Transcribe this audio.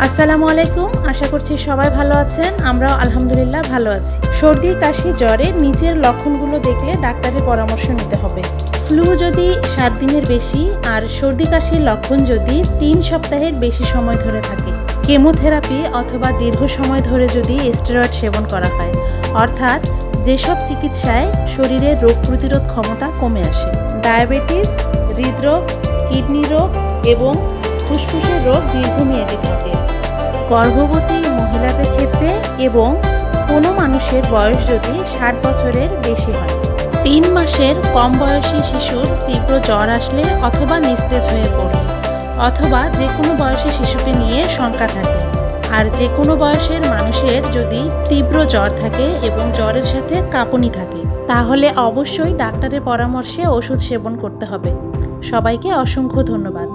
আসসালামু আলাইকুম। আশা করছি সবাই ভালো আছেন। আমরাও আলহামদুলিল্লাহ ভালো আছি। সর্দি, কাশি, জ্বরের নিচের লক্ষণগুলো দেখলে ডাক্তারের পরামর্শ নিতে হবে। ফ্লু যদি 7 দিনের বেশি আর সর্দি কাশির লক্ষণ যদি 3 সপ্তাহের বেশি সময় ধরে থাকে, কেমোথেরাপি অথবা দীর্ঘ সময় ধরে যদি স্টেরয়েড সেবন করা হয়, অর্থাৎ যেসব চিকিৎসায় শরীরের রোগ প্রতিরোধ ক্ষমতা কমে আসে, ডায়াবেটিস, হৃদরোগ, কিডনি রোগ এবং ফুসফুসের রোগ দীর্ঘমেয়াদী থাকে, গর্ভবতী মহিলাদের ক্ষেত্রে এবং কোনো মানুষের বয়স যদি 60 বছরের বেশি হয়, 3 মাসের কম বয়সী শিশুর তীব্র জ্বর আসলে অথবা নিস্তেজ হয়ে পড়লে, অথবা যে কোনো বয়সী শিশুকে নিয়ে শঙ্কা থাকে, আর যে কোনো বয়সের মানুষের যদি তীব্র জ্বর থাকে এবং জ্বরের সাথে কাঁপুনি থাকে, তাহলে অবশ্যই ডাক্তারের পরামর্শে ওষুধ সেবন করতে হবে। সবাইকে অসংখ্য ধন্যবাদ।